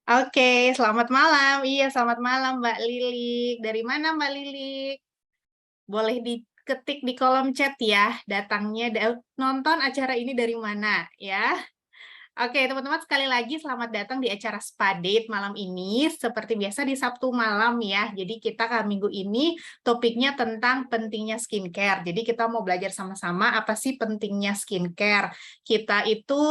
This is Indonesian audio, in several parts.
Oke, selamat malam. Iya, selamat malam Mbak Lilik. Dari mana Mbak Lilik? Boleh diketik di kolom chat ya, datangnya nonton acara ini dari mana ya. Oke, teman-teman sekali lagi selamat datang di acara Spa Date malam ini. Seperti biasa di Sabtu malam ya. Jadi kita minggu ini topiknya tentang pentingnya skincare. Jadi kita mau belajar sama-sama apa sih pentingnya skincare. Kita itu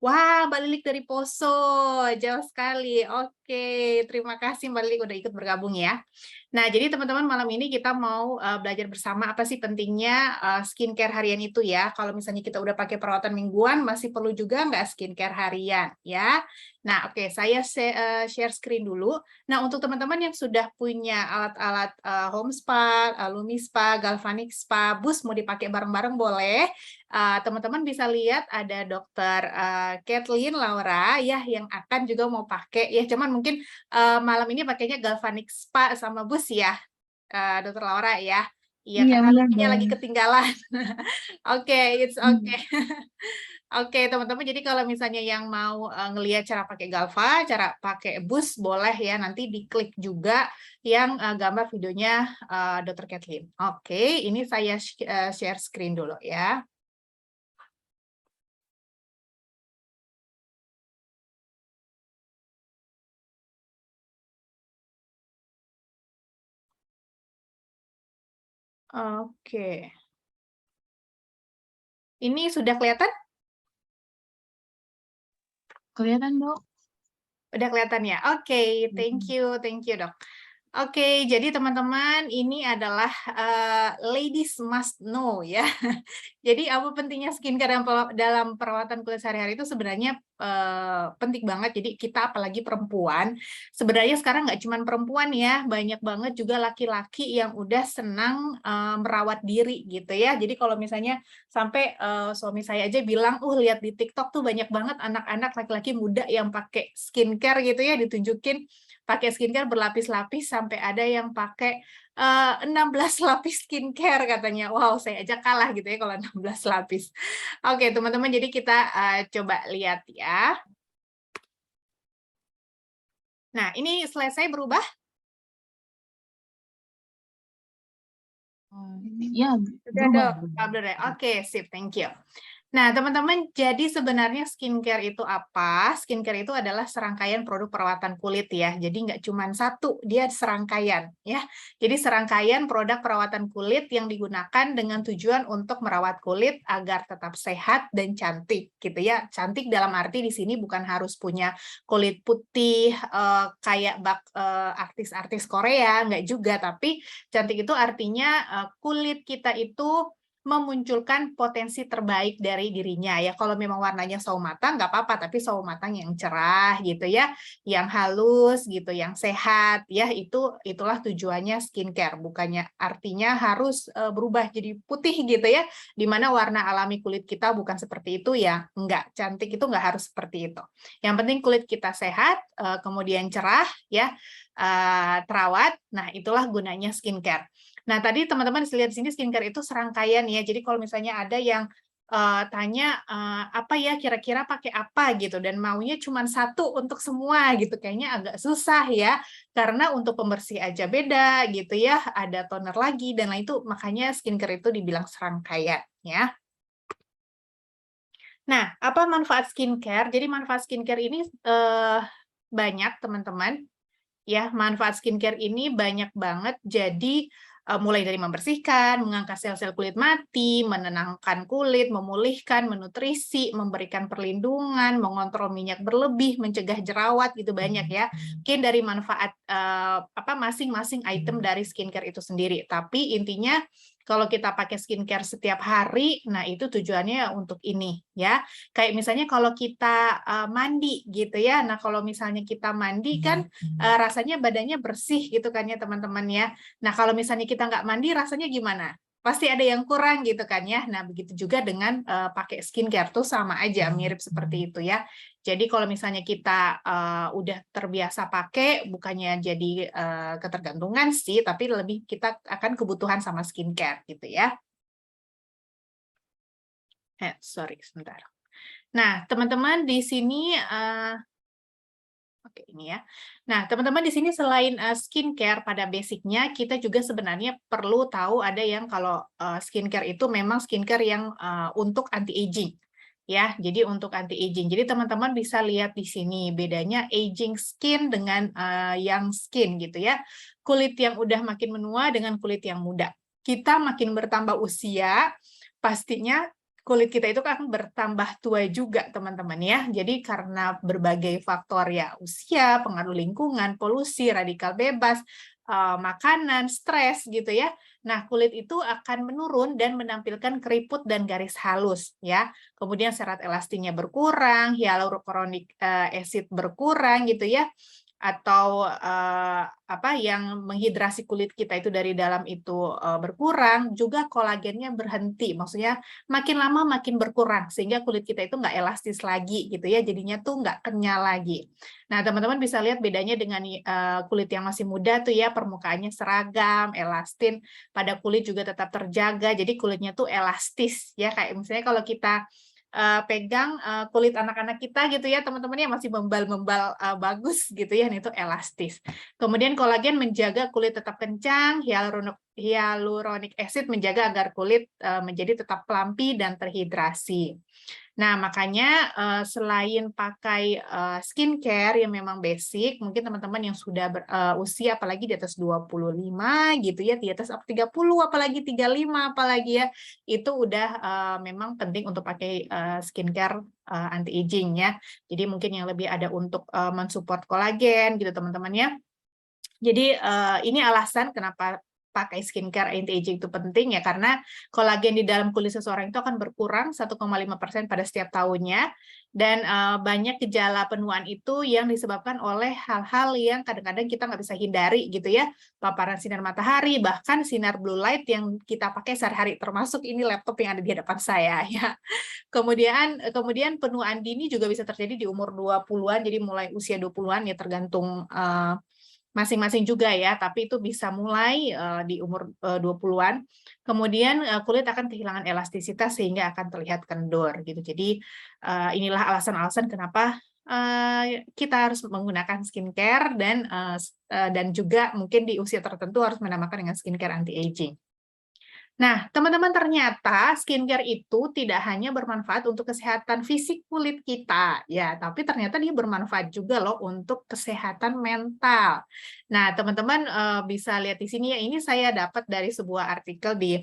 wah, Mbak Lilik dari Poso, jauh sekali. Oke, terima kasih Mbak Lilik udah ikut bergabung ya. Nah, jadi teman-teman malam ini kita mau belajar bersama apa sih pentingnya skincare harian itu ya. Kalau misalnya kita udah pakai perawatan mingguan, masih perlu juga nggak skincare harian ya. Nah, oke, saya share screen dulu. Nah, untuk teman-teman yang sudah punya alat-alat home spa, Lumi Spa, Galvanic Spa, Bus mau dipakai bareng-bareng boleh. Teman-teman bisa lihat ada Dokter Kathleen Laura ya yang akan juga mau pakai ya, cuman mungkin malam ini pakainya Galvanic Spa sama Bus ya, Dokter Laura ya. Iya, Iya karena benar Luminya dong. lagi ketinggalan. Oke, it's okay. Hmm. Oke, teman-teman. Jadi kalau misalnya yang mau ngelihat cara pakai Galva, cara pakai Bus, boleh ya. Nanti diklik juga yang gambar videonya Dokter Kathleen. Oke, ini saya share screen dulu ya. Oke. Ini sudah kelihatan? Kelihatan, Dok. Udah kelihatan ya? Oke, thank you dok. Oke, jadi teman-teman ini adalah ladies must know ya. Jadi apa pentingnya skincare dalam perawatan kulit sehari-hari itu sebenarnya penting banget. Jadi kita apalagi perempuan, sebenarnya sekarang nggak cuma perempuan ya, banyak banget juga laki-laki yang udah senang merawat diri gitu ya. Jadi kalau misalnya sampai suami saya aja bilang, lihat di TikTok tuh banyak banget anak-anak laki-laki muda yang pakai skincare gitu ya, ditunjukin pakai skincare berlapis-lapis sampai ada yang pakai 16 lapis skincare katanya. Wow, saya aja kalah gitu ya kalau 16 lapis. Oke, teman-teman, jadi kita coba lihat ya. Nah, ini slide saya berubah. Iya, Sudah berubah. dong, ya. Oke, sip, thank you. Nah, teman-teman, jadi sebenarnya skincare itu apa? Skincare itu adalah serangkaian produk perawatan kulit ya. Jadi nggak cuma satu, dia serangkaian ya. Jadi serangkaian produk perawatan kulit yang digunakan dengan tujuan untuk merawat kulit agar tetap sehat dan cantik gitu ya. Cantik dalam arti di sini bukan harus punya kulit putih kayak artis-artis Korea, nggak juga. Tapi cantik itu artinya kulit kita itu memunculkan potensi terbaik dari dirinya ya. Kalau memang warnanya sawo matang nggak apa-apa, tapi sawo matang yang cerah gitu ya, yang halus gitu, yang sehat ya, itulah tujuannya skincare. Bukannya artinya harus berubah jadi putih gitu ya, di mana warna alami kulit kita bukan seperti itu ya. Enggak, cantik itu nggak harus seperti itu. Yang penting kulit kita sehat, kemudian cerah ya, terawat. Nah, itulah gunanya skincare. Nah, tadi teman-teman lihat di sini skincare itu serangkaian ya. Jadi kalau misalnya ada yang tanya apa ya kira-kira pakai apa gitu dan maunya cuma satu untuk semua gitu, kayaknya agak susah ya. Karena untuk pembersih aja beda gitu ya, ada toner lagi dan lain itu, makanya skincare itu dibilang serangkaian ya. Nah, apa manfaat skincare? Jadi manfaat skincare ini banyak teman-teman. Ya, manfaat skincare ini banyak banget. Jadi mulai dari membersihkan, mengangkat sel-sel kulit mati, menenangkan kulit, memulihkan, menutrisi, memberikan perlindungan, mengontrol minyak berlebih, mencegah jerawat gitu banyak ya. Mungkin dari manfaat apa masing-masing item dari skincare itu sendiri. Tapi intinya kalau kita pakai skincare setiap hari, nah itu tujuannya untuk ini ya. Kayak misalnya kalau kita mandi gitu ya. Nah, kalau misalnya kita mandi kan rasanya badannya bersih gitu kan ya teman-teman ya. Nah, kalau misalnya kita nggak mandi rasanya gimana? Pasti ada yang kurang gitu kan ya. Nah, begitu juga dengan pakai skincare tuh sama aja, mirip seperti itu ya. Jadi kalau misalnya kita udah terbiasa pakai, bukannya jadi ketergantungan sih, tapi lebih kita akan kebutuhan sama skincare gitu ya. Sorry, sebentar. Nah, teman-teman di sini Oke, ini ya. Nah, teman-teman di sini selain skincare pada basicnya, kita juga sebenarnya perlu tahu ada yang kalau skincare itu memang skincare yang untuk anti-aging. Ya, jadi untuk anti-aging. Jadi teman-teman bisa lihat di sini bedanya aging skin dengan young skin gitu ya. Kulit yang udah makin menua dengan kulit yang muda. Kita makin bertambah usia, pastinya kulit kita itu kan bertambah tua juga, teman-teman ya. Jadi karena berbagai faktor ya, usia, pengaruh lingkungan, polusi, radikal bebas, makanan, stres gitu ya. Nah, kulit itu akan menurun dan menampilkan keriput dan garis halus ya. Kemudian serat elastinnya berkurang, hyaluronic acid berkurang gitu ya, atau apa yang menghidrasi kulit kita itu dari dalam itu berkurang, juga kolagennya berhenti, maksudnya makin lama makin berkurang sehingga kulit kita itu nggak elastis lagi gitu ya, jadinya tuh nggak kenyal lagi. Nah, teman-teman bisa lihat bedanya dengan kulit yang masih muda tuh ya, permukaannya seragam, elastin, pada kulit juga tetap terjaga, jadi kulitnya tuh elastis ya, kayak misalnya kalau kita pegang kulit anak-anak kita gitu ya, teman-teman yang masih membal-membal bagus gitu ya, itu elastis. Kemudian kolagen menjaga kulit tetap kencang, hyaluronic acid menjaga agar kulit menjadi tetap pelampi dan terhidrasi. Nah, makanya selain pakai skincare yang memang basic, mungkin teman-teman yang sudah usia apalagi di atas 25 gitu ya, di atas 30 apalagi 35 apalagi ya, itu udah memang penting untuk pakai skincare anti-aging ya. Jadi mungkin yang lebih ada untuk mensupport kolagen gitu teman-teman ya. Jadi ini alasan kenapa pakai skincare anti-aging itu penting ya, karena kolagen di dalam kulit seseorang itu akan berkurang 1,5% pada setiap tahunnya, dan banyak gejala penuaan itu yang disebabkan oleh hal-hal yang kadang-kadang kita nggak bisa hindari gitu ya, paparan sinar matahari, bahkan sinar blue light yang kita pakai sehari-hari, termasuk ini laptop yang ada di hadapan saya ya. Kemudian penuaan dini juga bisa terjadi di umur 20-an, jadi mulai usia 20-an ya, tergantung masing-masing juga ya, tapi itu bisa mulai di umur 20-an. Kemudian kulit akan kehilangan elastisitas sehingga akan terlihat kendur gitu. Jadi inilah alasan-alasan kenapa kita harus menggunakan skincare, dan juga mungkin di usia tertentu harus menambahkan dengan skincare anti-aging. Nah, teman-teman, ternyata skincare itu tidak hanya bermanfaat untuk kesehatan fisik kulit kita, ya, tapi ternyata dia bermanfaat juga loh untuk kesehatan mental. Nah, teman-teman bisa lihat di sini ya, ini saya dapat dari sebuah artikel di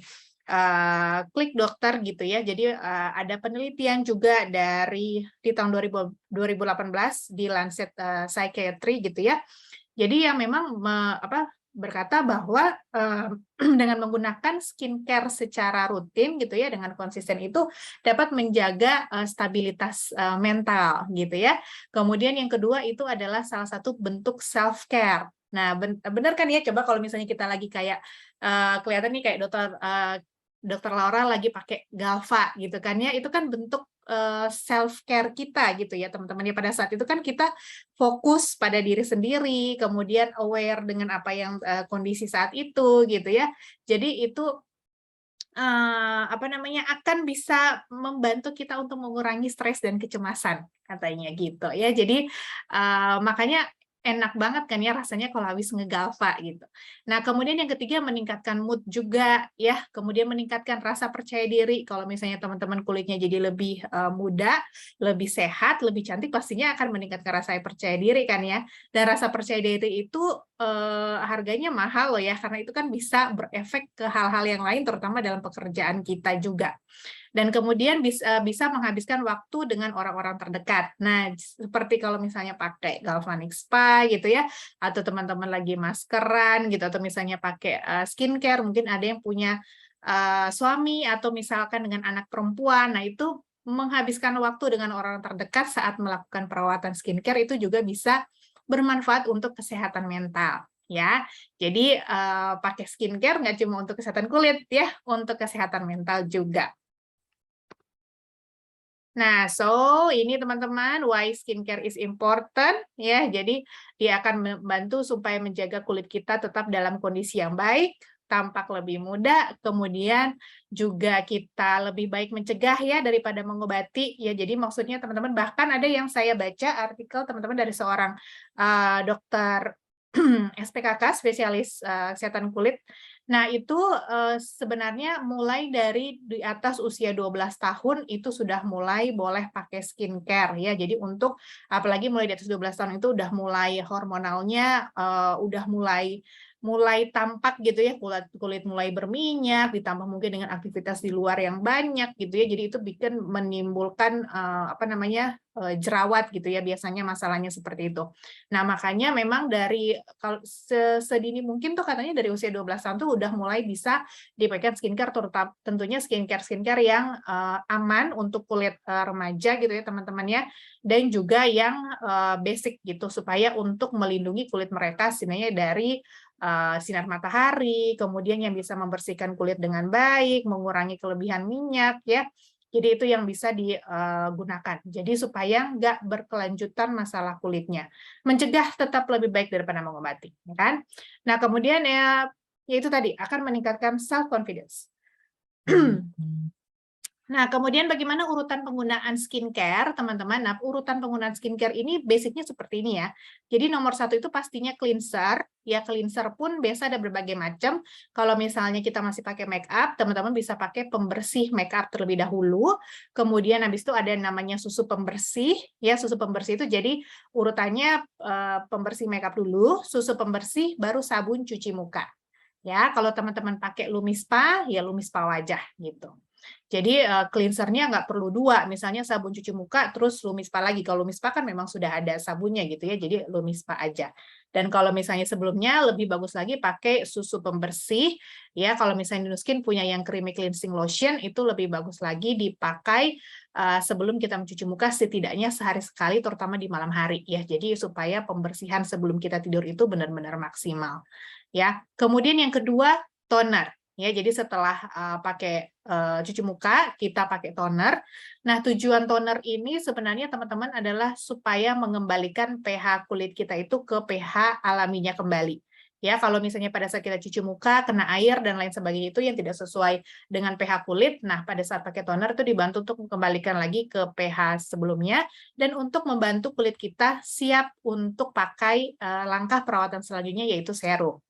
Klik Dokter gitu ya. Jadi ada penelitian juga di tahun 2018 di Lancet Psychiatry gitu ya. Jadi yang memang berkata bahwa dengan menggunakan skincare secara rutin gitu ya, dengan konsisten itu dapat menjaga stabilitas mental gitu ya. Kemudian yang kedua itu adalah salah satu bentuk self care. Nah, benar kan ya, coba kalau misalnya kita lagi kayak kelihatan nih kayak dokter Laura lagi pakai Galva gitu kan ya, itu kan bentuk self care kita gitu ya teman-teman ya. Pada saat itu kan kita fokus pada diri sendiri, kemudian aware dengan apa yang kondisi saat itu gitu ya. Jadi itu apa namanya, akan bisa membantu kita untuk mengurangi stres dan kecemasan katanya gitu ya. Jadi makanya enak banget kan ya rasanya kalau habis ngegalva gitu. Nah, kemudian yang ketiga meningkatkan mood juga ya, kemudian meningkatkan rasa percaya diri. Kalau misalnya teman-teman kulitnya jadi lebih muda, lebih sehat, lebih cantik, pastinya akan meningkatkan rasa percaya diri kan ya. Dan rasa percaya diri itu harganya mahal loh ya, karena itu kan bisa berefek ke hal-hal yang lain, terutama dalam pekerjaan kita juga. Dan kemudian bisa menghabiskan waktu dengan orang-orang terdekat. Nah, seperti kalau misalnya pakai Galvanic Spa gitu ya, atau teman-teman lagi maskeran gitu, atau misalnya pakai skincare, mungkin ada yang punya suami atau misalkan dengan anak perempuan. Nah, itu menghabiskan waktu dengan orang terdekat saat melakukan perawatan skincare itu juga bisa bermanfaat untuk kesehatan mental ya. Jadi pakai skincare nggak cuma untuk kesehatan kulit ya, untuk kesehatan mental juga. Nah, ini teman-teman, why skincare is important ya. Jadi dia akan membantu supaya menjaga kulit kita tetap dalam kondisi yang baik, tampak lebih muda, kemudian juga kita lebih baik mencegah ya daripada mengobati ya. Jadi maksudnya teman-teman, bahkan ada yang saya baca artikel teman-teman dari seorang dokter SPKK, spesialis kesehatan kulit. Nah, itu sebenarnya mulai dari di atas usia 12 tahun itu sudah mulai boleh pakai skincare ya. Jadi untuk apalagi mulai di atas 12 tahun itu udah mulai hormonalnya udah mulai tampak gitu ya, kulit mulai berminyak, ditambah mungkin dengan aktivitas di luar yang banyak gitu ya. Jadi itu bikin menimbulkan jerawat gitu ya, biasanya masalahnya seperti itu. Nah, makanya memang dari kalau sedini mungkin tuh katanya dari usia 12 tahun tuh udah mulai bisa dipakai skincare, terutama tentunya skincare yang aman untuk kulit remaja gitu ya teman-teman ya, dan juga yang basic gitu supaya untuk melindungi kulit mereka sebenarnya dari sinar matahari, kemudian yang bisa membersihkan kulit dengan baik, mengurangi kelebihan minyak ya. Jadi itu yang bisa digunakan. Jadi supaya nggak berkelanjutan masalah kulitnya. Mencegah tetap lebih baik daripada mengobati, ya kan? Nah, kemudian ya itu tadi akan meningkatkan self confidence. Nah, kemudian bagaimana urutan penggunaan skincare, teman-teman? Nah, urutan penggunaan skincare ini basicnya seperti ini ya. Jadi nomor satu itu pastinya cleanser. Ya, cleanser pun biasa ada berbagai macam. Kalau misalnya kita masih pakai make up, teman-teman bisa pakai pembersih make up terlebih dahulu. Kemudian habis itu ada namanya susu pembersih. Ya, susu pembersih itu jadi urutannya pembersih make up dulu, susu pembersih, baru sabun cuci muka. Ya, kalau teman-teman pakai Lumispa, ya Lumispa wajah gitu. Jadi cleansernya nggak perlu dua, misalnya sabun cuci muka terus Lumispa lagi. Kalau Lumispa kan memang sudah ada sabunnya gitu ya, jadi Lumispa aja. Dan kalau misalnya sebelumnya lebih bagus lagi pakai susu pembersih, ya kalau misalnya Nuskin punya yang creamy cleansing lotion itu lebih bagus lagi dipakai sebelum kita mencuci muka setidaknya sehari sekali, terutama di malam hari ya. Jadi supaya pembersihan sebelum kita tidur itu benar-benar maksimal. Ya, kemudian yang kedua toner. Ya, jadi setelah pakai cuci muka, kita pakai toner. Nah, tujuan toner ini sebenarnya teman-teman adalah supaya mengembalikan pH kulit kita itu ke pH alaminya kembali. Ya, kalau misalnya pada saat kita cuci muka, kena air dan lain sebagainya itu yang tidak sesuai dengan pH kulit, nah pada saat pakai toner itu dibantu untuk mengembalikan lagi ke pH sebelumnya dan untuk membantu kulit kita siap untuk pakai langkah perawatan selanjutnya yaitu serum.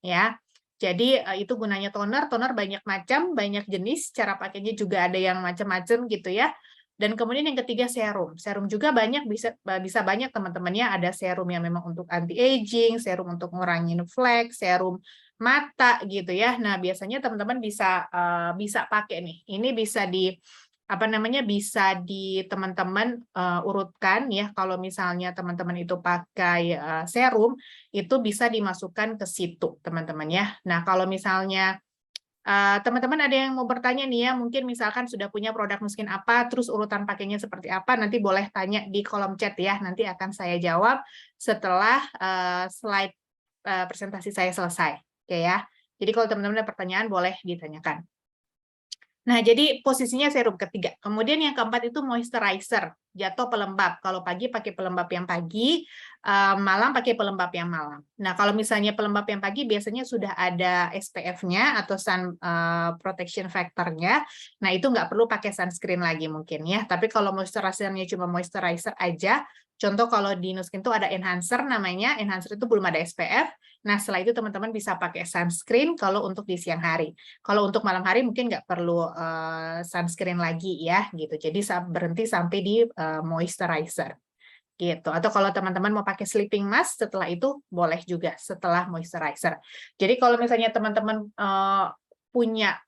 Ya. Jadi itu gunanya toner. Toner banyak macam, banyak jenis. Cara pakainya juga ada yang macam-macam gitu ya. Dan kemudian yang ketiga serum. Serum juga banyak bisa banyak teman-temannya. Ada serum yang memang untuk anti aging, serum untuk ngurangin flek, serum mata gitu ya. Nah biasanya teman-teman bisa pakai nih. Ini bisa bisa di teman-teman urutkan ya. Kalau misalnya teman-teman itu pakai serum itu bisa dimasukkan ke situ teman-teman ya. Nah kalau misalnya teman-teman ada yang mau bertanya nih ya, mungkin misalkan sudah punya produk Nuskin apa, terus urutan pakainya seperti apa, nanti boleh tanya di kolom chat ya. Nanti akan saya jawab setelah slide presentasi saya selesai. Oke ya. Jadi kalau teman-teman ada pertanyaan boleh ditanyakan. Nah, jadi posisinya serum ketiga. Kemudian yang keempat itu moisturizer, jatuh pelembab. Kalau pagi pakai pelembab yang pagi, malam pakai pelembab yang malam. Nah, kalau misalnya pelembab yang pagi biasanya sudah ada SPF-nya atau sun protection factor-nya. Nah, itu nggak perlu pakai sunscreen lagi mungkin ya. Tapi kalau moisturizer-nya cuma moisturizer aja, contoh kalau di Nuskin itu ada enhancer namanya, enhancer itu belum ada SPF. Nah, setelah itu teman-teman bisa pakai sunscreen kalau untuk di siang hari. Kalau untuk malam hari mungkin nggak perlu sunscreen lagi ya, gitu. Jadi berhenti sampai di moisturizer, gitu. Atau kalau teman-teman mau pakai sleeping mask, setelah itu boleh juga setelah moisturizer. Jadi kalau misalnya teman-teman punya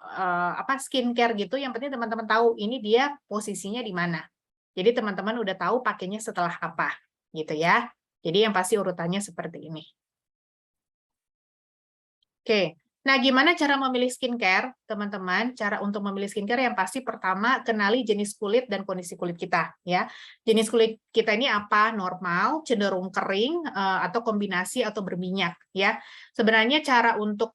skincare gitu, yang penting teman-teman tahu ini dia posisinya di mana. Jadi teman-teman udah tahu pakainya setelah apa, gitu ya. Jadi yang pasti urutannya seperti ini. Oke, nah gimana cara memilih skincare, teman-teman? Cara untuk memilih skincare yang pasti pertama kenali jenis kulit dan kondisi kulit kita, ya. Jenis kulit kita ini apa? Normal, cenderung kering, atau kombinasi atau berminyak, ya. Sebenarnya cara untuk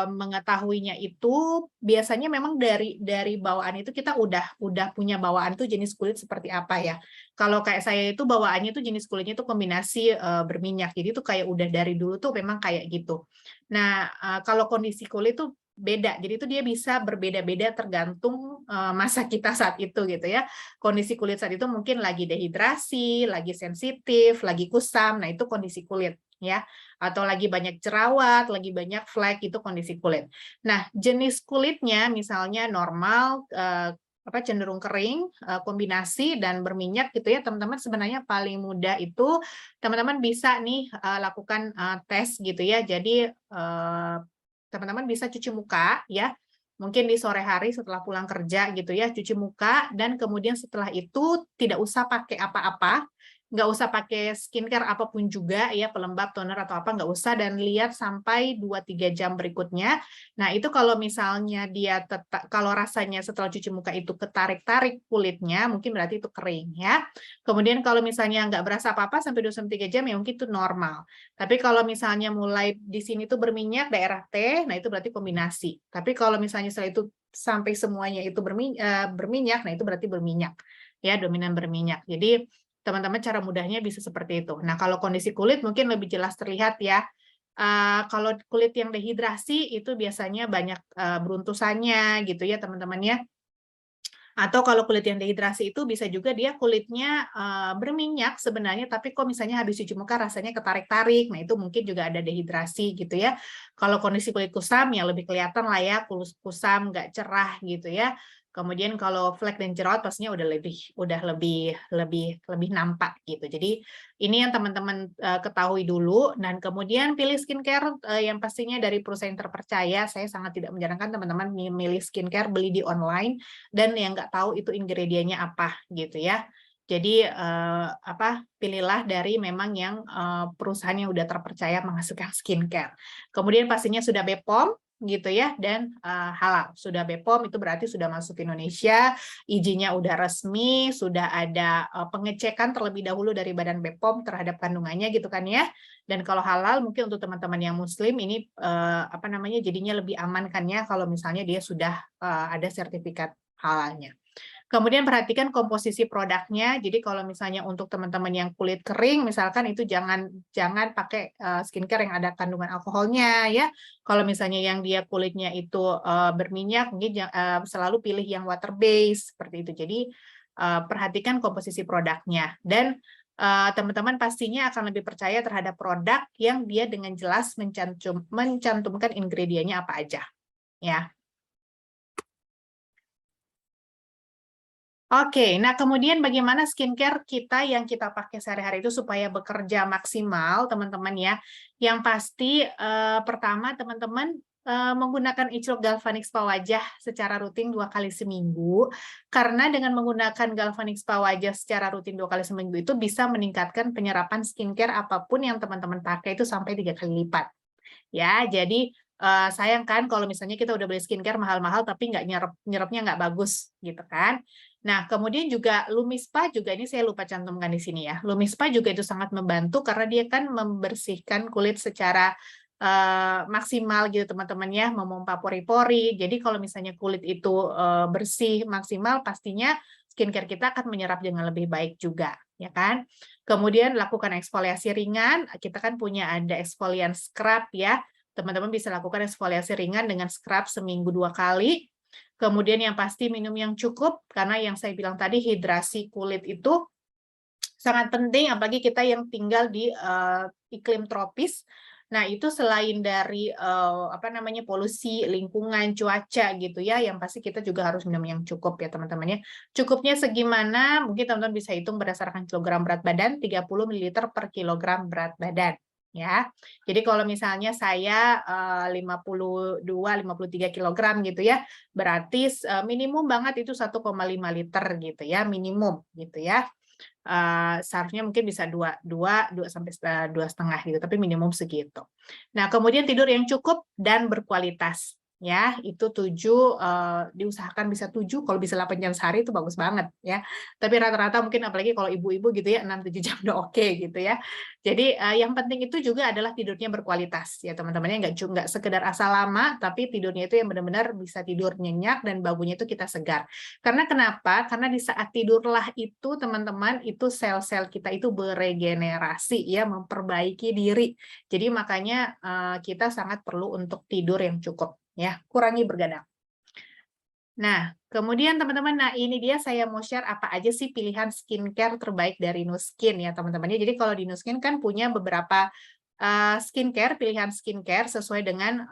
mengetahuinya itu biasanya memang dari bawaan itu kita udah punya bawaan tuh jenis kulit seperti apa ya. Kalau kayak saya itu bawaannya tuh jenis kulitnya tuh kombinasi berminyak. Jadi tuh kayak udah dari dulu tuh memang kayak gitu. Nah, kalau kondisi kulit tuh beda. Jadi itu dia bisa berbeda-beda tergantung masa kita saat itu gitu ya. Kondisi kulit saat itu mungkin lagi dehidrasi, lagi sensitif, lagi kusam. Nah, itu kondisi kulit ya. Atau lagi banyak jerawat, lagi banyak flek, itu kondisi kulit. Nah, jenis kulitnya misalnya normal, cenderung kering, kombinasi dan berminyak gitu ya, teman-teman sebenarnya paling mudah itu teman-teman bisa nih lakukan tes gitu ya. Jadi teman-teman bisa cuci muka ya, mungkin di sore hari setelah pulang kerja gitu ya, cuci muka dan kemudian setelah itu tidak usah pakai apa-apa, nggak usah pakai skincare apapun juga ya, pelembab, toner atau apa nggak usah, dan lihat sampai 2-3 jam berikutnya. Nah itu kalau misalnya dia tetap, kalau rasanya setelah cuci muka itu ketarik-tarik kulitnya, mungkin berarti itu kering ya. Kemudian kalau misalnya nggak berasa apa-apa sampai 2-3 jam ya mungkin itu normal. Tapi kalau misalnya mulai di sini tuh berminyak daerah T, nah itu berarti kombinasi. Tapi kalau misalnya setelah itu sampai semuanya itu berminyak, nah itu berarti berminyak ya, dominan berminyak. Jadi teman-teman cara mudahnya bisa seperti itu. Nah, kalau kondisi kulit mungkin lebih jelas terlihat ya. Kalau kulit yang dehidrasi itu biasanya banyak beruntusannya gitu ya teman-teman ya. Atau kalau kulit yang dehidrasi itu bisa juga dia kulitnya berminyak sebenarnya, tapi kok misalnya habis cuci muka rasanya ketarik-tarik, nah itu mungkin juga ada dehidrasi gitu ya. Kalau kondisi kulit kusam ya lebih kelihatan lah ya, kusam nggak cerah gitu ya. Kemudian kalau flek dan jerawat pastinya udah lebih nampak gitu. Jadi ini yang teman-teman ketahui dulu, dan kemudian pilih skincare yang pastinya dari perusahaan terpercaya. Saya sangat tidak menyarankan teman-teman memilih skincare beli di online dan yang nggak tahu itu ingredientnya apa gitu ya. Jadi pilihlah dari memang yang perusahaan yang udah terpercaya menghasilkan skincare. Kemudian pastinya sudah BPOM gitu ya, dan halal. Sudah BPOM itu berarti sudah masuk ke Indonesia, izinnya udah resmi, sudah ada pengecekan terlebih dahulu dari Badan BPOM terhadap kandungannya gitu kan ya. Dan kalau halal mungkin untuk teman-teman yang muslim ini jadinya lebih aman kan ya kalau misalnya dia sudah ada sertifikat halalnya. Kemudian perhatikan komposisi produknya. Jadi kalau misalnya untuk teman-teman yang kulit kering, misalkan itu jangan pakai skincare yang ada kandungan alkoholnya ya. Kalau misalnya yang dia kulitnya itu berminyak, mungkin selalu pilih yang water base seperti itu. Jadi perhatikan komposisi produknya, dan teman-teman pastinya akan lebih percaya terhadap produk yang dia dengan jelas mencantumkan ingredientnya apa aja ya. Oke, nah kemudian bagaimana skincare kita yang kita pakai sehari-hari itu supaya bekerja maksimal, teman-teman ya. Yang pasti pertama teman-teman menggunakan Iclok Galvanic Spa Wajah secara rutin 2 kali seminggu. Karena dengan menggunakan Galvanic Spa Wajah secara rutin 2 kali seminggu itu bisa meningkatkan penyerapan skincare apapun yang teman-teman pakai itu sampai 3 kali lipat. Ya, jadi sayang kan kalau misalnya kita udah beli skincare mahal-mahal tapi nggak nyerapnya nggak bagus gitu kan. Nah, kemudian juga Lumispa juga, ini saya lupa cantumkan di sini ya. Lumispa juga itu sangat membantu karena dia kan membersihkan kulit secara maksimal gitu teman-teman ya, memompa pori-pori. Jadi kalau misalnya kulit itu bersih maksimal, pastinya skincare kita akan menyerap dengan lebih baik juga, ya kan? Kemudian lakukan eksfoliasi ringan. Kita kan punya ada eksfolian scrub ya. Teman-teman bisa lakukan eksfoliasi ringan dengan scrub seminggu 2 kali. Kemudian yang pasti minum yang cukup, karena yang saya bilang tadi hidrasi kulit itu sangat penting, apalagi kita yang tinggal di iklim tropis. Nah, itu selain dari polusi lingkungan, cuaca gitu ya, yang pasti kita juga harus minum yang cukup ya teman-teman ya. Cukupnya segimana? Mungkin teman-teman bisa hitung berdasarkan kilogram berat badan, 30 ml per kilogram berat badan ya. Jadi kalau misalnya saya 52-53 kilogram gitu ya, berarti minimum banget itu 1,5 liter gitu ya, minimum gitu ya. Seharusnya mungkin bisa 2 sampai 2,5 gitu, tapi minimum segitu. Nah, kemudian tidur yang cukup dan berkualitas. ya, itu 7, diusahakan bisa 7, kalau bisa 8 jam sehari itu bagus banget ya. Tapi rata-rata mungkin apalagi kalau ibu-ibu gitu ya 6-7 jam udah oke gitu ya. Jadi yang penting itu juga adalah tidurnya berkualitas ya teman-teman ya, nggak sekedar asal lama, tapi tidurnya itu yang benar-benar bisa tidur nyenyak dan bangunnya itu kita segar. Karena kenapa? Karena di saat tidurlah itu teman-teman itu sel-sel kita itu beregenerasi ya, memperbaiki diri. Jadi makanya kita sangat perlu untuk tidur yang cukup ya, kurangi bergadang. Nah, kemudian teman-teman, nah ini dia saya mau share apa aja sih pilihan skincare terbaik dari Nuskin ya teman-teman. Jadi kalau di Nuskin kan punya beberapa skincare, pilihan skincare sesuai dengan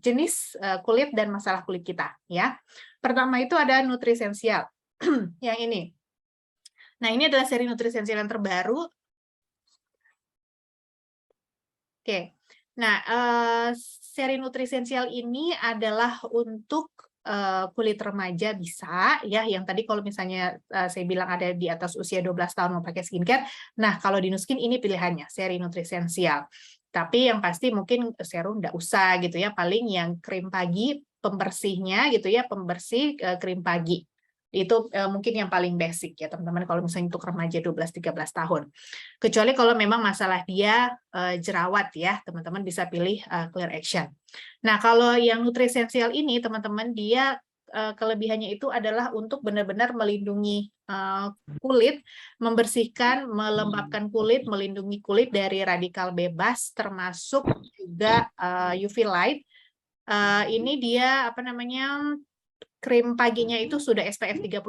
jenis kulit dan masalah kulit kita ya. Pertama itu ada Nutrisensial yang ini. Nah, ini adalah seri Nutrisensial yang terbaru. Oke. Nah, seri Nutrisensial ini adalah untuk kulit remaja bisa ya, yang tadi kalau misalnya saya bilang ada di atas usia 12 tahun mau pakai skincare. Nah, kalau di Nuskin ini pilihannya seri Nutrisensial. Tapi yang pasti mungkin serum nggak usah gitu ya, paling yang krim pagi pembersihnya gitu ya, pembersih krim pagi. Itu mungkin yang paling basic ya teman-teman kalau misalnya untuk remaja 12-13 tahun. Kecuali kalau memang masalah dia jerawat ya, teman-teman bisa pilih Clear Action. Nah, kalau yang Nutrisensial ini teman-teman dia kelebihannya itu adalah untuk benar-benar melindungi kulit, membersihkan, melembabkan kulit, melindungi kulit dari radikal bebas termasuk juga UV light. Ini dia apa namanya? Krim paginya itu sudah SPF 35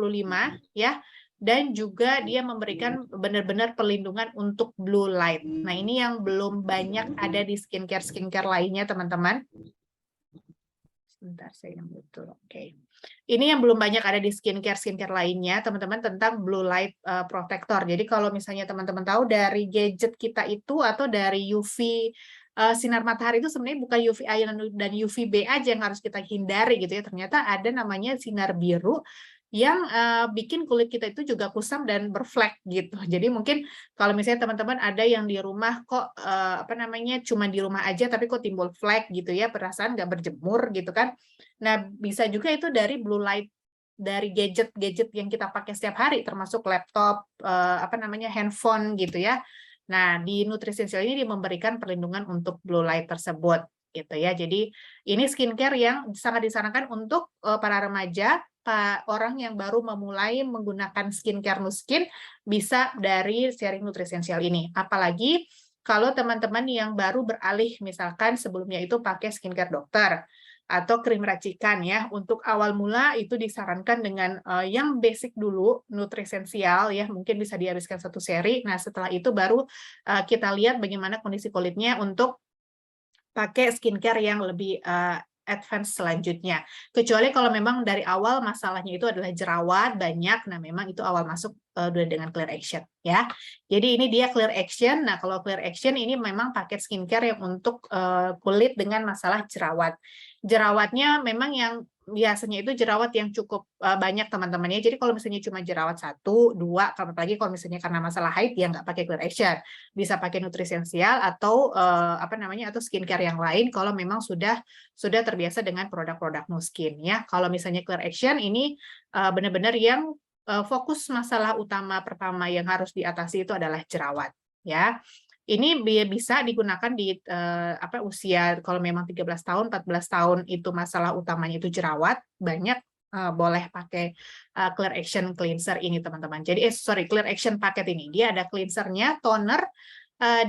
ya, dan juga dia memberikan benar-benar perlindungan untuk blue light. Nah, ini yang belum banyak ada di skincare lainnya teman-teman. Sebentar saya yang betul. Oke. Ini yang belum banyak ada di skincare lainnya teman-teman tentang blue light protector. Jadi kalau misalnya teman-teman tahu dari gadget kita itu atau dari UV sinar matahari itu sebenarnya bukan UVA dan UVB aja yang harus kita hindari gitu ya. Ternyata ada namanya sinar biru yang bikin kulit kita itu juga kusam dan berflek gitu. Jadi mungkin kalau misalnya teman-teman ada yang di rumah kok apa namanya cuma di rumah aja tapi kok timbul flek gitu ya, perasaan nggak berjemur gitu kan. Nah, bisa juga itu dari blue light dari gadget-gadget yang kita pakai setiap hari termasuk laptop, apa namanya handphone gitu ya. Nah, di Nutrisensial ini memberikan perlindungan untuk blue light tersebut gitu ya. Jadi ini skincare yang sangat disarankan untuk para remaja, orang yang baru memulai menggunakan skincare Nuskin bisa dari seri Nutrisensial ini. Apalagi kalau teman-teman yang baru beralih misalkan sebelumnya itu pakai skincare dokter atau krim racikan ya. Untuk awal mula itu disarankan dengan yang basic dulu, Nutrisensial ya, mungkin bisa dihabiskan 1 seri. Nah, setelah itu baru kita lihat bagaimana kondisi kulitnya untuk pakai skincare yang lebih advance selanjutnya. Kecuali kalau memang dari awal masalahnya itu adalah jerawat banyak, nah memang itu awal masuk dengan Clear Action ya. Jadi ini dia Clear Action. Nah, kalau Clear Action ini memang paket skincare yang untuk kulit dengan masalah jerawat. Jerawatnya memang yang biasanya itu jerawat yang cukup banyak teman-temannya. Jadi kalau misalnya cuma jerawat 1, 2, apalagi kalau misalnya karena masalah haid ya nggak pakai Clear Action. Bisa pakai Nutrisensial atau apa namanya atau skincare yang lain kalau memang sudah terbiasa dengan produk-produk Nuskin ya. Kalau misalnya Clear Action ini benar-benar yang fokus masalah utama pertama yang harus diatasi itu adalah jerawat ya. Ini bisa digunakan di usia kalau memang 13 tahun, 14 tahun itu masalah utamanya itu jerawat, banyak boleh pakai Clear Action Cleanser ini teman-teman. Jadi Clear Action paket ini. Dia ada cleansernya, toner,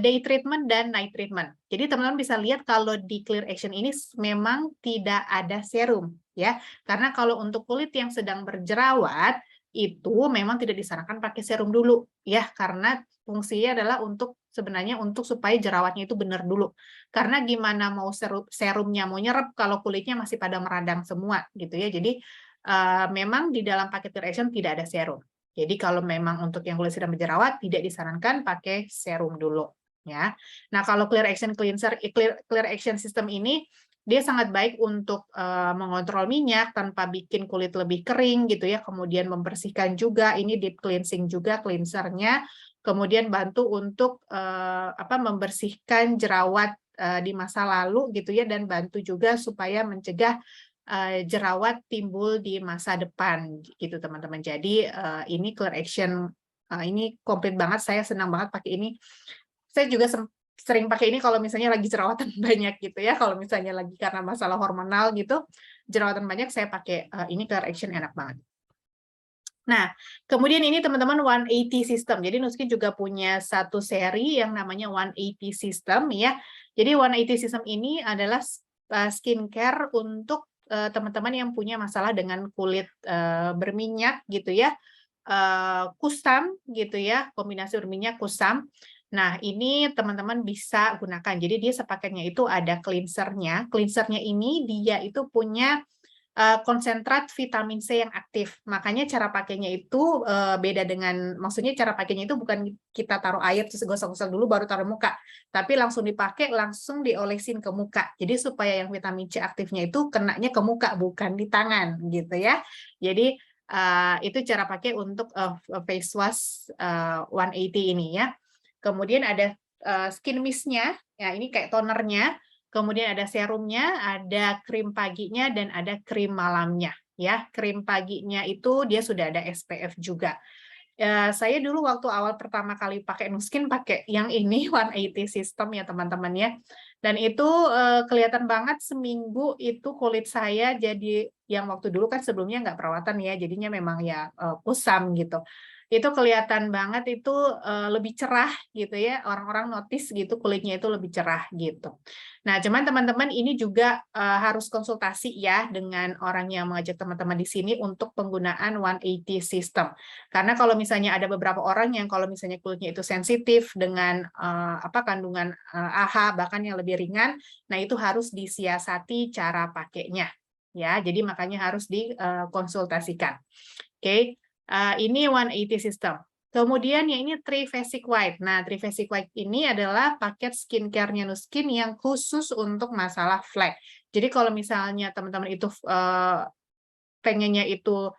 day treatment dan night treatment. Jadi teman-teman bisa lihat kalau di Clear Action ini memang tidak ada serum ya. Karena kalau untuk kulit yang sedang berjerawat itu memang tidak disarankan pakai serum dulu ya, karena fungsinya adalah sebenarnya untuk supaya jerawatnya itu benar dulu. Karena gimana mau serumnya mau nyerap kalau kulitnya masih pada meradang semua gitu ya. Jadi memang di dalam paket Clear Action tidak ada serum. Jadi kalau memang untuk yang kulit sedang berjerawat tidak disarankan pakai serum dulu ya. Nah, kalau Clear Action Cleanser Clear Action System ini dia sangat baik untuk mengontrol minyak tanpa bikin kulit lebih kering gitu ya. Kemudian membersihkan juga, ini deep cleansing juga cleansernya. Kemudian bantu untuk membersihkan jerawat di masa lalu gitu ya, dan bantu juga supaya mencegah jerawat timbul di masa depan gitu teman-teman. Jadi ini Clear Action ini komplit banget, saya senang banget pakai ini. Saya juga sering pakai ini kalau misalnya lagi jerawatan banyak gitu ya, kalau misalnya lagi karena masalah hormonal gitu, jerawatan banyak saya pakai ini Clear Action, enak banget. Nah, kemudian ini teman-teman 180 system. Jadi Nuskin juga punya satu seri yang namanya 180 system ya. Jadi 180 system ini adalah skincare untuk teman-teman yang punya masalah dengan kulit berminyak gitu ya. Kusam gitu ya, kombinasi berminyak kusam. Nah, ini teman-teman bisa gunakan. Jadi dia sepaketnya itu ada cleansernya. Cleansernya ini dia itu punya konsentrat vitamin C yang aktif. Makanya cara pakainya itu beda dengan, maksudnya cara pakainya itu bukan kita taruh air terus gosok-gosok dulu baru taruh muka, tapi langsung dipakai, langsung diolesin ke muka. Jadi supaya yang vitamin C aktifnya itu kenanya ke muka, bukan di tangan gitu ya. Jadi itu cara pakai untuk face wash 180 ini ya. Kemudian ada skin mist-nya, ya ini kayak tonernya. Kemudian ada serumnya, ada krim paginya, dan ada krim malamnya. Ya, krim paginya itu dia sudah ada SPF juga. Saya dulu waktu awal pertama kali pakai Nuskin pakai yang ini 180 system ya teman-teman ya. Dan itu kelihatan banget seminggu itu kulit saya jadi yang waktu dulu kan sebelumnya nggak perawatan ya, jadinya memang ya kusam gitu. Itu kelihatan banget itu lebih cerah gitu ya, orang-orang notice gitu kulitnya itu lebih cerah gitu. Nah, cuman teman-teman ini juga harus konsultasi ya dengan orang yang mengajak teman-teman di sini untuk penggunaan 180 system. Karena kalau misalnya ada beberapa orang yang kalau misalnya kulitnya itu sensitif dengan kandungan AHA bahkan yang lebih ringan, nah itu harus disiasati cara pakainya. Ya, jadi makanya harus dikonsultasikan. Oke. Ini 180 system. Kemudian yang ini Trifasic White. Nah, Trifasic White ini adalah paket skincare-nya Nuskin yang khusus untuk masalah flek. Jadi kalau misalnya teman-teman itu pengennya itu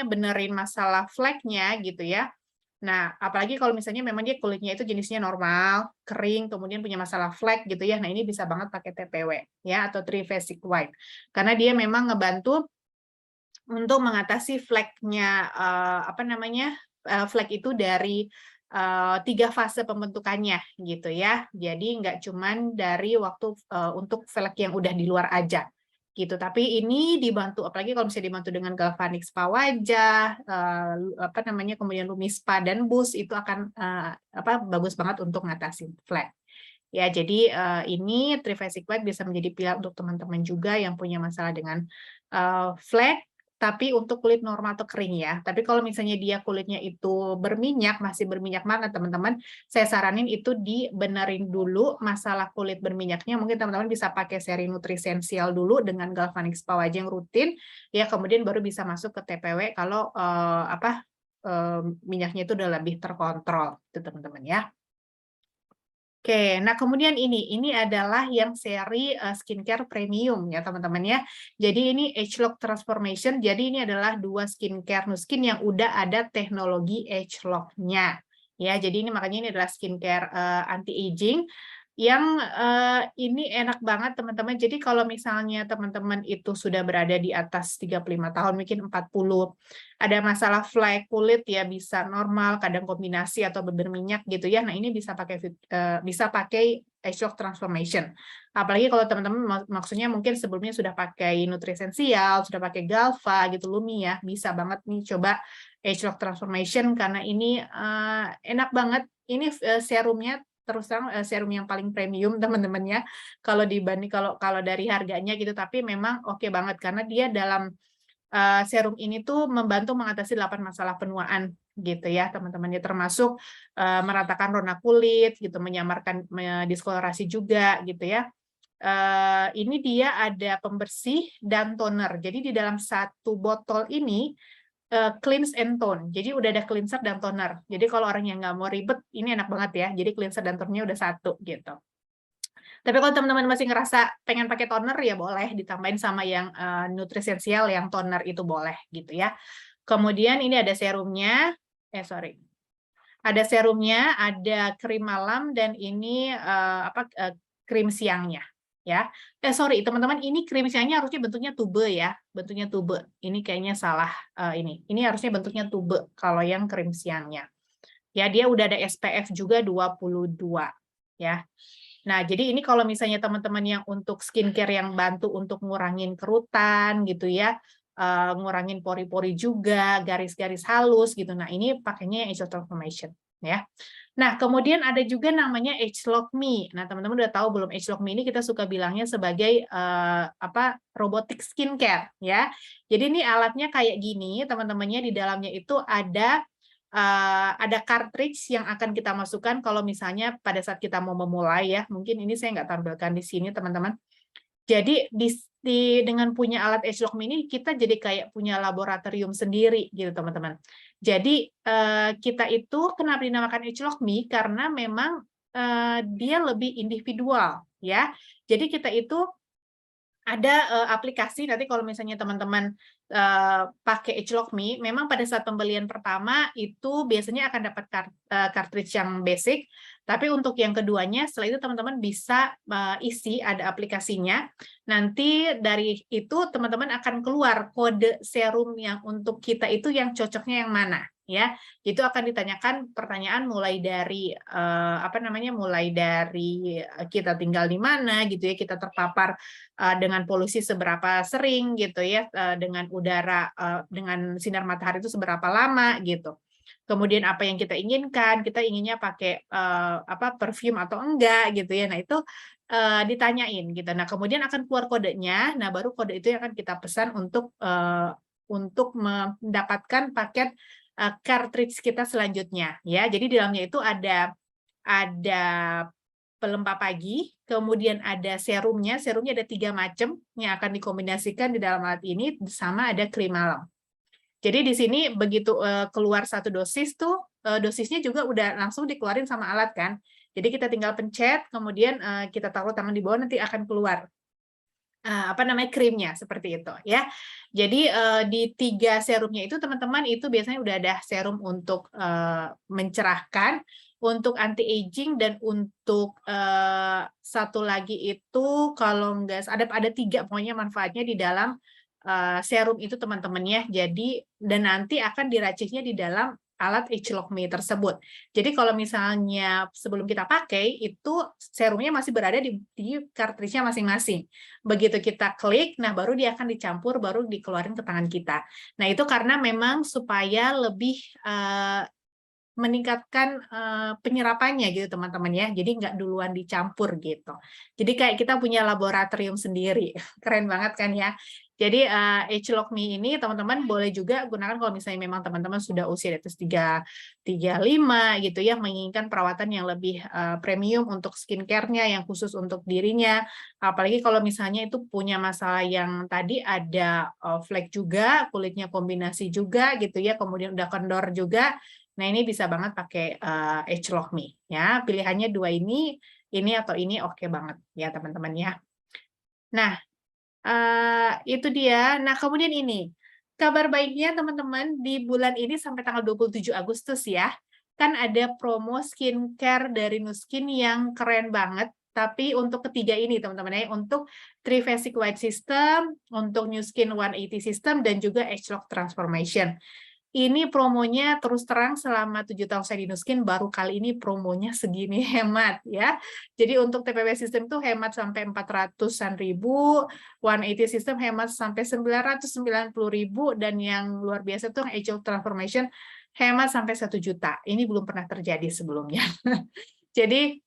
benerin masalah fleknya gitu ya. Nah, apalagi kalau misalnya memang dia kulitnya itu jenisnya normal, kering, kemudian punya masalah flek gitu ya. Nah, ini bisa banget pakai TPW ya atau Trifasic White. Karena dia memang ngebantu untuk mengatasi fleknya flek itu dari 3 fase pembentukannya gitu ya. Jadi nggak cuman dari waktu untuk flek yang udah di luar aja gitu. Tapi ini dibantu, apalagi kalau misalnya dibantu dengan galvanic spa wajah, kemudian Lumi Spa dan Boost itu akan bagus banget untuk ngatasin flek. Ya, jadi ini Trifasic White bisa menjadi pilihan untuk teman-teman juga yang punya masalah dengan flek, tapi untuk kulit normal atau kering ya. Tapi kalau misalnya dia kulitnya itu berminyak, masih berminyak banget teman-teman, saya saranin itu dibenerin dulu masalah kulit berminyaknya. Mungkin teman-teman bisa pakai seri Nutrisensial dulu dengan galvanic spa wajah yang rutin, ya kemudian baru bisa masuk ke TPW kalau minyaknya itu udah lebih terkontrol, itu teman-teman ya. Oke, nah kemudian ini adalah yang seri skincare premium ya teman-teman ya. Jadi ini Agelock Transformation, jadi ini adalah 2 skincare Nuskin yang udah ada teknologi Agelock-nya. Ya, jadi ini makanya ini adalah skincare anti-aging yang ini enak banget teman-teman. Jadi kalau misalnya teman-teman itu sudah berada di atas 35 tahun, mungkin 40, ada masalah flek kulit ya bisa normal, kadang kombinasi atau berminyak gitu ya. Nah, ini bisa pakai Agelock Transformation. Apalagi kalau teman-teman maksudnya mungkin sebelumnya sudah pakai Nutrisensial, sudah pakai Galva gitu Lumi ya, bisa banget nih coba Agelock Transformation karena ini enak banget. Ini serumnya terus terang serum yang paling premium teman-teman ya. Kalau dibanding kalau dari harganya gitu, tapi memang oke banget karena dia dalam serum ini tuh membantu mengatasi 8 masalah penuaan gitu ya teman-teman ya, termasuk meratakan rona kulit gitu, menyamarkan diskolorasi juga gitu ya. Ini dia ada pembersih dan toner. Jadi di dalam satu botol ini cleanse and tone. Jadi udah ada cleanser dan toner. Jadi kalau orang yang nggak mau ribet, ini enak banget ya. Jadi cleanser dan tonernya udah satu gitu. Tapi kalau teman-teman masih ngerasa pengen pakai toner ya boleh ditambahin sama yang Nutrisensial yang toner itu boleh gitu ya. Kemudian ini ada serumnya. Ada serumnya, ada krim malam, dan ini krim siangnya. Ya, sorry teman-teman, ini krim siangnya harusnya bentuknya tube ya, bentuknya tube. Ini kayaknya salah ini harusnya bentuknya tube kalau yang krim siangnya. Ya, dia udah ada SPF juga 22 ya. Nah, jadi ini kalau misalnya teman-teman yang untuk skincare yang bantu untuk ngurangin kerutan gitu ya, ngurangin pori-pori juga, garis-garis halus gitu. Nah, ini pakainya yang Age Transformation ya. Nah, kemudian ada juga namanya Agelock Me. Nah, teman-teman udah tahu belum, Agelock Me ini kita suka bilangnya sebagai robotic skincare ya. Jadi ini alatnya kayak gini, teman-temannya di dalamnya itu ada cartridge yang akan kita masukkan kalau misalnya pada saat kita mau memulai ya. Mungkin ini saya nggak tampilkan di sini, teman-teman. Jadi dengan punya alat Agelock Me ini kita jadi kayak punya laboratorium sendiri gitu, teman-teman. Jadi kita itu kenapa dinamakan Agelock Me, karena memang dia lebih individual ya. Jadi kita itu ada aplikasi, nanti kalau misalnya teman-teman pakai Agelock Me, memang pada saat pembelian pertama itu biasanya akan dapat cartridge yang basic, tapi untuk yang keduanya setelah itu teman-teman bisa isi, ada aplikasinya. Nanti dari itu teman-teman akan keluar kode serum yang untuk kita itu yang cocoknya yang mana ya. Itu akan ditanyakan pertanyaan mulai dari mulai dari kita tinggal di mana gitu ya, kita terpapar dengan polusi seberapa sering gitu ya, dengan udara, dengan sinar matahari itu seberapa lama gitu. Kemudian apa yang kita inginkan, kita inginnya pakai perfume atau enggak gitu ya. Nah, itu ditanyain gitu. Nah, kemudian akan keluar kodenya. Nah, baru kode itu yang akan kita pesan untuk mendapatkan paket cartridge kita selanjutnya ya. Jadi di dalamnya itu ada pelembab pagi, kemudian ada serumnya ada 3 macam yang akan dikombinasikan di dalam alat ini, sama ada krim malam. Jadi di sini begitu keluar 1 dosis tuh, dosisnya juga udah langsung dikeluarin sama alat kan. Jadi kita tinggal pencet, kemudian kita taruh tangan di bawah, nanti akan keluar krimnya seperti itu ya. Jadi di 3 serumnya itu teman-teman itu biasanya udah ada serum untuk mencerahkan, untuk anti aging, dan untuk satu lagi itu kalau nggak ada 3 pokoknya manfaatnya di dalam serum itu teman-teman ya. Jadi dan nanti akan diraciknya di dalam alat Agelock Me tersebut. Jadi kalau misalnya sebelum kita pakai itu serumnya masih berada di cartridge-nya masing-masing. Begitu kita klik, nah baru dia akan dicampur, baru dikeluarin ke tangan kita. Nah itu karena memang supaya lebih meningkatkan penyerapannya gitu teman-teman ya. Jadi nggak duluan dicampur gitu. Jadi kayak kita punya laboratorium sendiri. Keren banget kan ya. Jadi Agelock Me ini teman-teman boleh juga gunakan kalau misalnya memang teman-teman sudah usia di atas 35 gitu ya, menginginkan perawatan yang lebih premium untuk skincare-nya yang khusus untuk dirinya. Apalagi kalau misalnya itu punya masalah yang tadi ada flek juga, kulitnya kombinasi juga gitu ya, kemudian udah kendor juga. Nah, ini bisa banget pakai Agelock Me ya. Pilihannya 2 ini atau ini oke banget ya teman-teman ya. Nah, itu dia. Nah, kemudian ini, kabar baiknya teman-teman, di bulan ini sampai tanggal 27 Agustus ya, kan ada promo skincare dari Nuskin yang keren banget. Tapi untuk ketiga ini teman-teman ya, untuk Trifasic White System, untuk New Skin 180 System, dan juga Agelock Transformation. Ini promonya terus terang selama 7 tahun saya di Nuskin, baru kali ini promonya segini hemat ya. Jadi untuk TPW sistem itu hemat sampai 400-an ribu, 180 sistem hemat sampai 990 ribu, dan yang luar biasa tuh Agelock Transformation hemat sampai 1 juta. Ini belum pernah terjadi sebelumnya. Jadi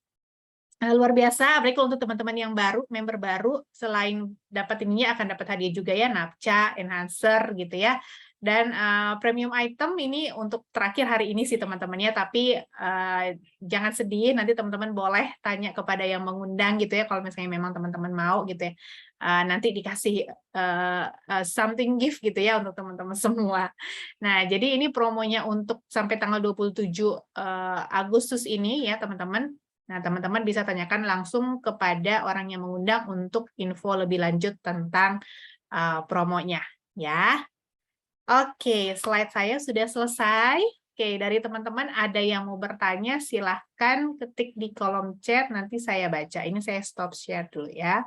luar biasa, apalagi kalau untuk teman-teman yang baru, member baru, selain dapat ininya akan dapat hadiah juga ya, napca, enhancer gitu ya. Dan premium item ini untuk terakhir hari ini sih teman-temannya, tapi jangan sedih, nanti teman-teman boleh tanya kepada yang mengundang gitu ya, kalau misalnya memang teman-teman mau gitu ya. Nanti dikasih something gift gitu ya untuk teman-teman semua. Nah, jadi ini promonya untuk sampai tanggal 27 Agustus ini ya teman-teman. Nah, teman-teman bisa tanyakan langsung kepada orang yang mengundang untuk info lebih lanjut tentang promonya ya. Oke, slide saya sudah selesai. Oke, dari teman-teman ada yang mau bertanya, silahkan ketik di kolom chat, nanti saya baca. Ini saya stop share dulu ya.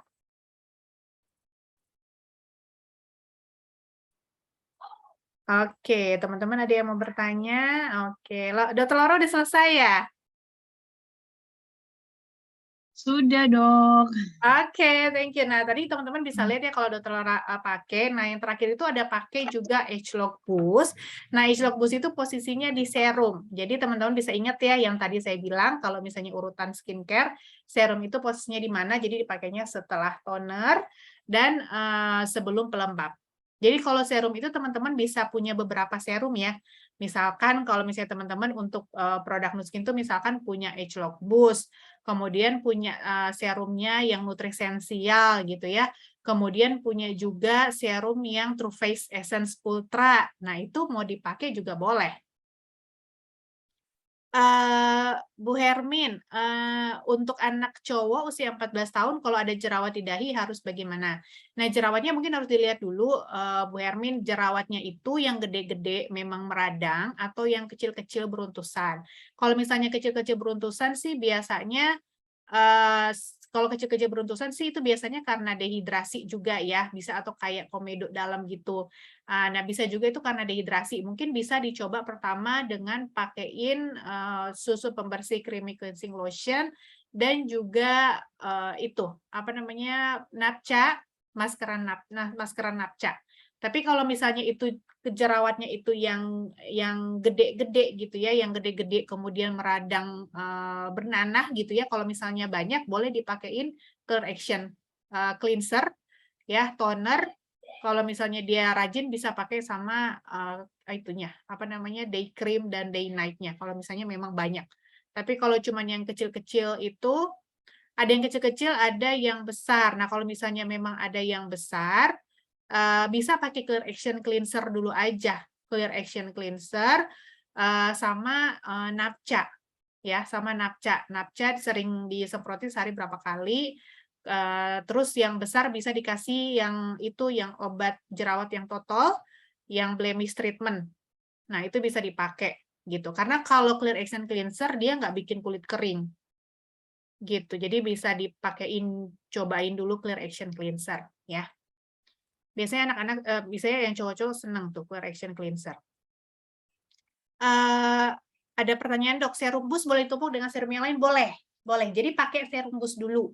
Oke, teman-teman ada yang mau bertanya? Oke, Dr. Laura udah selesai ya? Sudah, Dok. Oke, thank you. Nah, tadi teman-teman bisa lihat ya kalau Dr. Laura pakai. Nah, yang terakhir itu ada pakai juga Agelock Boost. Nah, Agelock Boost itu posisinya di serum. Jadi teman-teman bisa ingat ya yang tadi saya bilang kalau misalnya urutan skincare, serum itu posisinya di mana? Jadi dipakainya setelah toner dan sebelum pelembab. Jadi kalau serum itu teman-teman bisa punya beberapa serum ya. Misalkan kalau misalnya teman-teman untuk produk Nuskin itu misalkan punya Agelock Boost, kemudian punya serumnya yang nutrisensial gitu ya. Kemudian punya juga serum yang True Face Essence Ultra. Nah, itu mau dipakai juga boleh. Bu Hermin, untuk anak cowok usia 14 tahun kalau ada jerawat di dahi harus bagaimana? Nah, jerawatnya mungkin harus dilihat dulu, Bu Hermin, jerawatnya itu yang gede-gede memang meradang atau yang kecil-kecil beruntusan. Kalau misalnya kecil-kecil beruntusan sih biasanya kalau kecil-kecil beruntusan sih itu biasanya karena dehidrasi juga ya, bisa atau kayak komedo dalam gitu. Nah, bisa juga itu karena dehidrasi. Mungkin bisa dicoba pertama dengan pakaiin susu pembersih creamy cleansing lotion dan juga itu apa namanya napca, maskeran napca. Tapi kalau misalnya itu jerawatnya itu yang gede-gede gitu ya, yang gede-gede kemudian meradang bernanah gitu ya. Kalau misalnya banyak boleh dipakein Clear Action cleanser ya, toner. Kalau misalnya dia rajin bisa pakai sama itunya, apa namanya, day cream dan day night-nya. Kalau misalnya memang banyak. Tapi kalau cuma yang kecil-kecil itu ada yang kecil-kecil, ada yang besar. Nah, kalau misalnya memang ada yang besar, bisa pakai Clear Action Cleanser dulu aja. Clear Action Cleanser sama Napca ya, sama Napca. Napca sering disemprotin sehari berapa kali. Terus yang besar bisa dikasih yang itu yang obat jerawat yang total, yang blemish treatment. Nah, itu bisa dipakai gitu. Karena kalau Clear Action Cleanser dia nggak bikin kulit kering gitu. Jadi bisa dipakein, cobain dulu Clear Action Cleanser ya. Biasanya anak-anak, biasanya yang cowok-cowok seneng tuh Clear Action Cleanser. Ada pertanyaan dok, serum boost boleh ditumpuk dengan serum yang lain? Boleh, boleh. Jadi pakai serum boost dulu.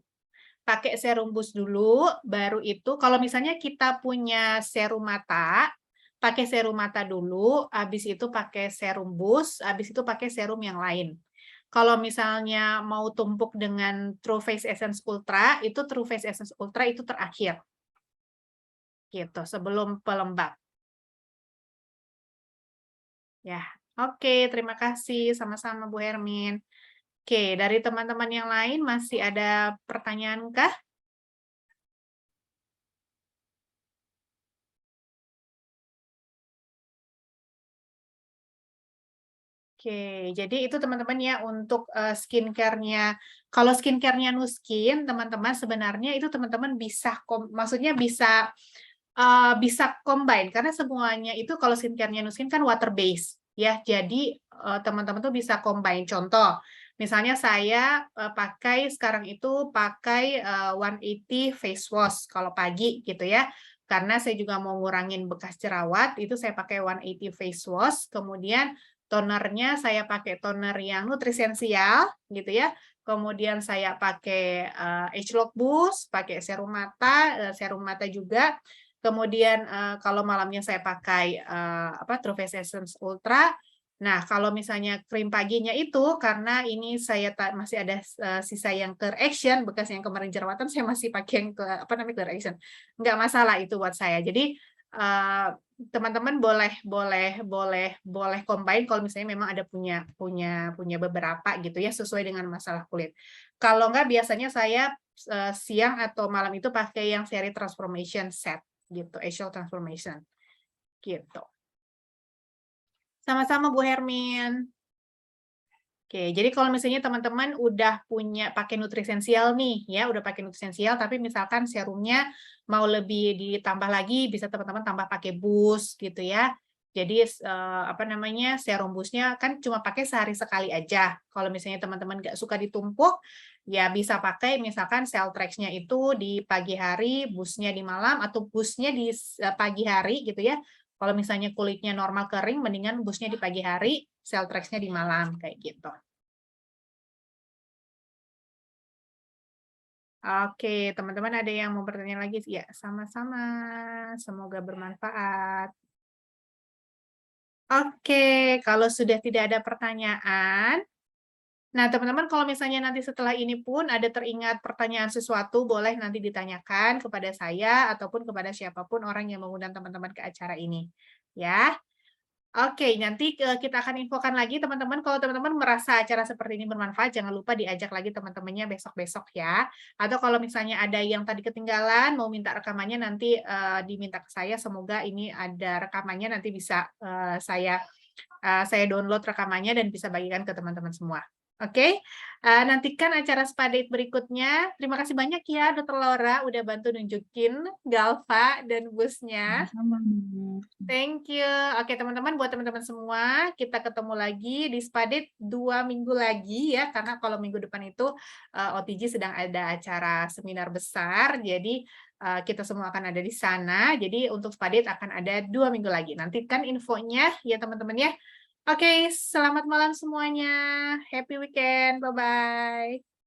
Pakai serum boost dulu, baru itu kalau misalnya kita punya serum mata, pakai serum mata dulu, habis itu pakai serum boost, habis itu pakai serum yang lain. Kalau misalnya mau tumpuk dengan True Face Essence Ultra, itu True Face Essence Ultra itu terakhir. Gitu, sebelum pelembab. Ya, oke, terima kasih. Sama-sama Bu Hermin. Oke, dari teman-teman yang lain masih ada pertanyaan kah? Oke, jadi itu teman-teman ya untuk skincare-nya. Kalau skincare-nya Nuskin, teman-teman sebenarnya itu teman-teman bisa, maksudnya bisa combine karena semuanya itu kalau skincare-nya Nuskin kan water base ya. Jadi teman-teman tuh bisa combine. Contoh, misalnya saya pakai sekarang itu pakai 180 face wash kalau pagi gitu ya. Karena saya juga mau ngurangin bekas jerawat, itu saya pakai 180 face wash, kemudian tonernya saya pakai toner yang nutrisensial gitu ya. Kemudian saya pakai Agelock Boost, pakai serum mata juga. Kemudian kalau malamnya saya pakai True Face Essence Ultra. Nah, kalau misalnya krim paginya itu karena ini saya masih ada sisa yang Clear Action, bekas yang kemarin jerawatan saya masih pakai yang Clear Action. Nggak masalah itu buat saya. Jadi teman-teman boleh combine kalau misalnya memang ada punya beberapa gitu ya sesuai dengan masalah kulit. Kalau enggak biasanya saya siang atau malam itu pakai yang seri transformation set gitu, Agelock Transformation gitu. Sama-sama Bu Hermin. Oke, jadi kalau misalnya teman-teman udah punya pakai nutrisensial nih, ya udah pakai nutrisensial, tapi misalkan serumnya mau lebih ditambah lagi, bisa teman-teman tambah pakai boost gitu ya. Jadi apa namanya, serum busnya kan cuma pakai sehari sekali aja. Kalau misalnya teman-teman nggak suka ditumpuk, ya bisa pakai misalkan Celtrex-nya itu di pagi hari, busnya di malam, atau busnya di pagi hari gitu ya. Kalau misalnya kulitnya normal kering, mendingan busnya di pagi hari, Celtrex-nya di malam, kayak gitu. Oke, teman-teman ada yang mau bertanya lagi? Ya, sama-sama. Semoga bermanfaat. Oke, kalau sudah tidak ada pertanyaan, nah teman-teman kalau misalnya nanti setelah ini pun ada teringat pertanyaan sesuatu, boleh nanti ditanyakan kepada saya ataupun kepada siapapun orang yang mengundang teman-teman ke acara ini. Ya. Oke, nanti kita akan infokan lagi teman-teman, kalau teman-teman merasa acara seperti ini bermanfaat, jangan lupa diajak lagi teman-temannya besok-besok ya. Atau kalau misalnya ada yang tadi ketinggalan, mau minta rekamannya nanti diminta ke saya, semoga ini ada rekamannya, nanti bisa saya download rekamannya dan bisa bagikan ke teman-teman semua. Oke, nantikan acara Spa Date berikutnya. Terima kasih banyak ya Dr. Laura udah bantu nunjukin Galva dan busnya. Sama-sama, Dok. Thank you. Oke, teman-teman, buat teman-teman semua, kita ketemu lagi di Spa Date 2 minggu lagi ya, karena kalau minggu depan itu OTG sedang ada acara seminar besar, jadi kita semua akan ada di sana. Jadi untuk Spa Date akan ada 2 minggu lagi. Nantikan infonya ya teman-teman ya. Oke, selamat malam semuanya. Happy weekend. Bye-bye.